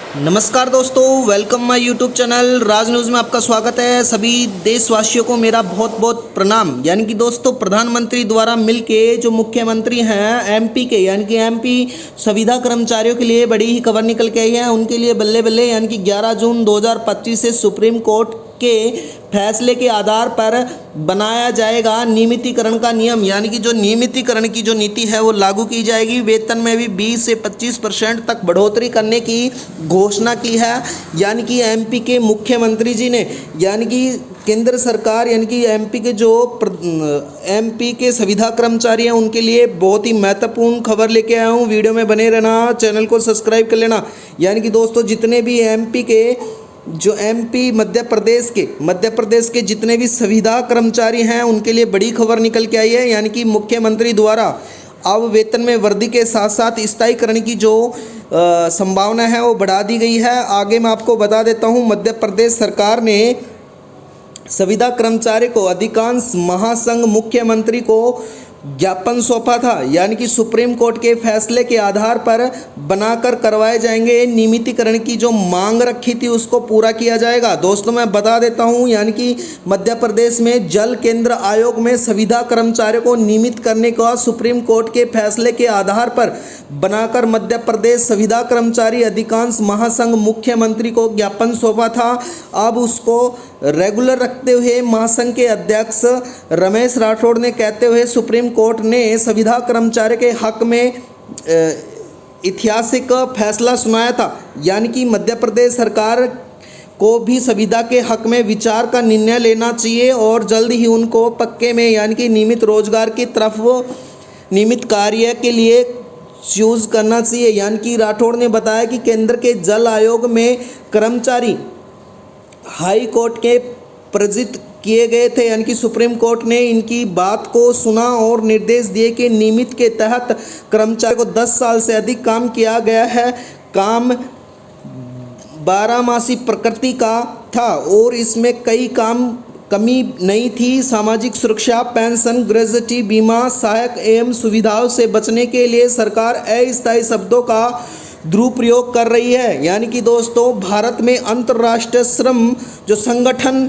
नमस्कार दोस्तों, welcome my YouTube channel Raj news में आपका स्वागत है। सभी देशवासियों को मेरा बहुत बहुत प्रणाम। यानी कि दोस्तों, प्रधानमंत्री द्वारा मिलके जो मुख्यमंत्री हैं एमपी के, यानी कि एमपी संविदा कर्मचारियों के लिए बड़ी ही खबर निकल के आई है। उनके लिए बल्ले बल्ले, यानी कि 11 जून 2025 से सुप्रीम कोर्ट के फैसले के आधार पर बनाया जाएगा नियमितीकरण का नियम। यानी कि जो नियमितीकरण की जो नीति है वो लागू की जाएगी। वेतन में भी 20 से 25% तक बढ़ोतरी करने की घोषणा की है। यानी कि एमपी के मुख्यमंत्री जी ने, यानी कि केंद्र सरकार, यानी कि एमपी के जो एमपी के संविदा कर्मचारी हैं उनके लिए बहुत ही महत्वपूर्ण खबर लेके आया हूँ। वीडियो में बने रहना, चैनल को सब्सक्राइब कर लेना। यानी कि दोस्तों, जितने भी एमपी के जो एमपी मध्य प्रदेश के जितने भी संविदा कर्मचारी हैं उनके लिए बड़ी खबर निकल के आई है। यानी कि मुख्यमंत्री द्वारा अब वेतन में वृद्धि के साथ साथ स्थायीकरण की जो संभावना है वो बढ़ा दी गई है। आगे मैं आपको बता देता हूँ, मध्य प्रदेश सरकार ने संविदा कर्मचारी को अधिकांश महासंघ मुख्यमंत्री को ज्ञापन सौंपा था। यानी कि सुप्रीम कोर्ट के फैसले के आधार पर बनाकर करवाए जाएंगे नियमितीकरण की जो मांग रखी थी उसको पूरा किया जाएगा। दोस्तों, मैं बता देता हूं, यानी कि मध्य प्रदेश में जल केंद्र आयोग में संविदा कर्मचारियों को नियमित करने का सुप्रीम कोर्ट के फैसले के आधार पर बनाकर मध्य प्रदेश संविदा कर्मचारी अधिकांश महासंघ मुख्यमंत्री को ज्ञापन सौंपा था। अब उसको रेगुलर रखते हुए महासंघ के अध्यक्ष रमेश राठौड़ ने कहते हुए सुप्रीम कोर्ट ने संविदा कर्मचारी के हक में ऐतिहासिक फैसला सुनाया था। यानी कि मध्य प्रदेश सरकार को भी संविदा के हक में विचार का निर्णय लेना चाहिए और जल्द ही उनको पक्के में, यानी कि नियमित रोजगार की तरफ, नियमित कार्य के लिए चूज करना चाहिए। यानी कि राठौड़ ने बताया कि केंद्र के जल आयोग में कर्मचारी हाई कोर्ट के प्रेरित किए गए थे। यानी कि सुप्रीम कोर्ट ने इनकी बात को सुना और निर्देश दिए कि नियमित के तहत कर्मचारी को 10 साल से अधिक काम किया गया है, काम 12 मासी प्रकृति का था और इसमें कई कमी नहीं थी। सामाजिक सुरक्षा, पेंशन, ग्रेजुटी, बीमा, सहायक एवं सुविधाओं से बचने के लिए सरकार अस्थायी शब्दों का दुरुपयोग कर रही है। यानी कि दोस्तों, भारत में अंतर्राष्ट्रीय श्रम जो संगठन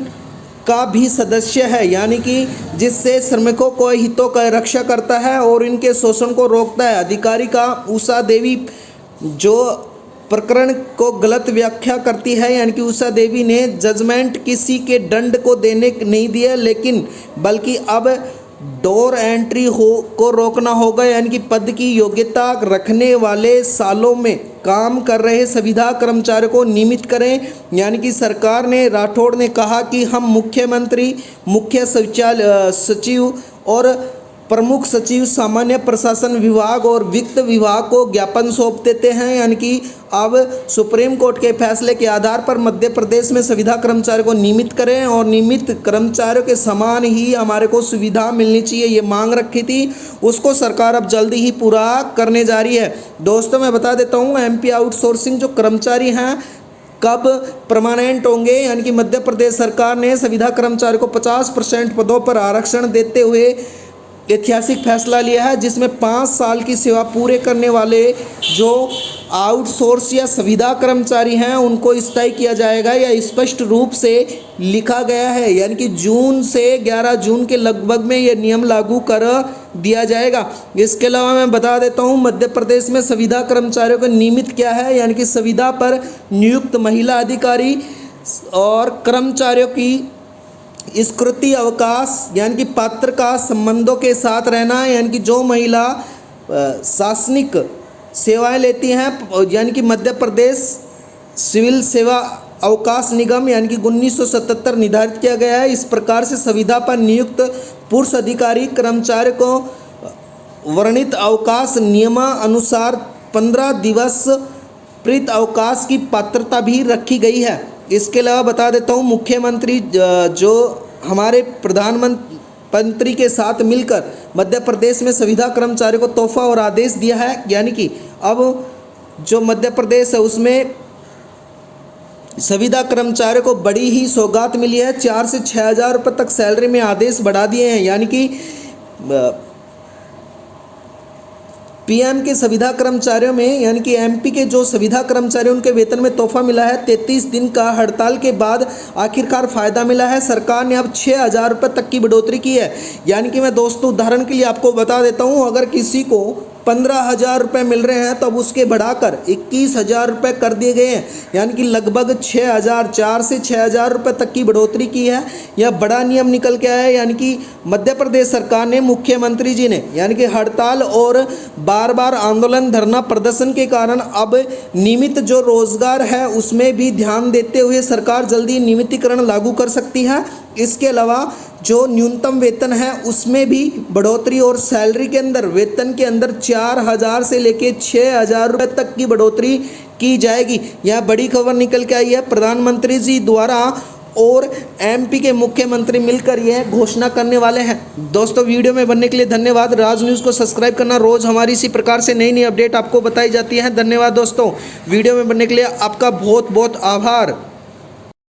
का भी सदस्य है, यानी कि जिससे श्रमिकों को हितों का रक्षा करता है और इनके शोषण को रोकता है। अधिकारी का उषा देवी जो प्रकरण को गलत व्याख्या करती है, यानी कि उषा देवी ने जजमेंट किसी के दंड को देने नहीं दिया, लेकिन बल्कि अब डोर एंट्री को रोकना होगा। यानी कि पद की योग्यता रखने वाले सालों में काम कर रहे संविदा कर्मचारियों को नियमित करें। यानी कि सरकार ने, राठौड़ ने कहा कि हम मुख्यमंत्री, मुख्य सचिव और प्रमुख सचिव, सामान्य प्रशासन विभाग और वित्त विभाग को ज्ञापन सौंप देते हैं। यानी कि अब सुप्रीम कोर्ट के फैसले के आधार पर मध्य प्रदेश में संविदा कर्मचारियों को नियमित करें और नियमित कर्मचारियों के समान ही हमारे को सुविधा मिलनी चाहिए, ये मांग रखी थी, उसको सरकार अब जल्दी ही पूरा करने जा रही है। दोस्तों, मैं बता देता हूँ, एमपी आउटसोर्सिंग जो कर्मचारी हैं कब परमानेंट होंगे। यानी कि मध्य प्रदेश सरकार ने संविदा कर्मचारियों को 50% पदों पर आरक्षण देते हुए ऐतिहासिक फैसला लिया है, जिसमें 5 साल की सेवा पूरे करने वाले जो आउटसोर्स या संविदा कर्मचारी हैं उनको स्थायी किया जाएगा। या स्पष्ट रूप से लिखा गया है। यानी कि जून से 11 जून के लगभग में यह नियम लागू कर दिया जाएगा। इसके अलावा मैं बता देता हूँ, मध्य प्रदेश में संविदा कर्मचारियों को नियमित क्या है। यानी कि संविदा पर नियुक्त महिला अधिकारी और कर्मचारियों की स्वीकृति अवकाश, यानी कि पात्र का संबंधों के साथ रहना। यानी कि जो महिला शासनिक सेवाएं लेती हैं, यानी कि मध्य प्रदेश सिविल सेवा अवकाश निगम, यानी कि 1977 निर्धारित किया गया है। इस प्रकार से संविदा पर नियुक्त पुरुष अधिकारी कर्मचारी को वर्णित अवकाश नियमानुसार 15 दिवस प्रीत अवकाश की पात्रता भी रखी गई है। इसके अलावा बता देता हूँ, मुख्यमंत्री जो हमारे प्रधानमंत्री के साथ मिलकर मध्य प्रदेश में संविदा कर्मचारियों को तोहफा और आदेश दिया है। यानी कि अब जो मध्य प्रदेश है उसमें संविदा कर्मचारियों को बड़ी ही सौगात मिली है। 4 से 6 हज़ार रुपये तक सैलरी में आदेश बढ़ा दिए हैं। यानी कि पीएम के संविदा कर्मचारियों में यानी कि एमपी के जो संविदा कर्मचारी उनके वेतन में तोहफा मिला है। 33 दिन का हड़ताल के बाद आखिरकार फ़ायदा मिला है। सरकार ने अब 6,000 रुपये तक की बढ़ोतरी की है। यानी कि मैं दोस्तों उदाहरण के लिए आपको बता देता हूँ, अगर किसी को 15,000 रुपये मिल रहे हैं तो अब उसके बढ़ाकर 21,000 रुपये कर दिए गए हैं। यानी कि लगभग 6,004 से 6,000 रुपये तक की बढ़ोतरी की है। यह बड़ा नियम निकल के आया है। यानी कि मध्य प्रदेश सरकार ने, मुख्यमंत्री जी ने, यानी कि हड़ताल और बार बार आंदोलन, धरना प्रदर्शन के कारण अब नियमित जो रोजगार है उसमें भी ध्यान देते हुए सरकार जल्दी नियमितीकरण लागू कर सकती है। इसके अलावा जो न्यूनतम वेतन है उसमें भी बढ़ोतरी और सैलरी के अंदर, वेतन के अंदर 4,000 से लेके 6,000 रुपये तक की बढ़ोतरी की जाएगी। यह बड़ी खबर निकल के आई है। प्रधानमंत्री जी द्वारा और एमपी के मुख्यमंत्री मिलकर यह घोषणा करने वाले हैं। दोस्तों वीडियो में बनने के लिए धन्यवाद। राज न्यूज़ को सब्सक्राइब करना। रोज़ हमारी इसी प्रकार से नई नई अपडेट आपको बताई जाती है। धन्यवाद दोस्तों, वीडियो में बनने के लिए आपका बहुत बहुत आभार।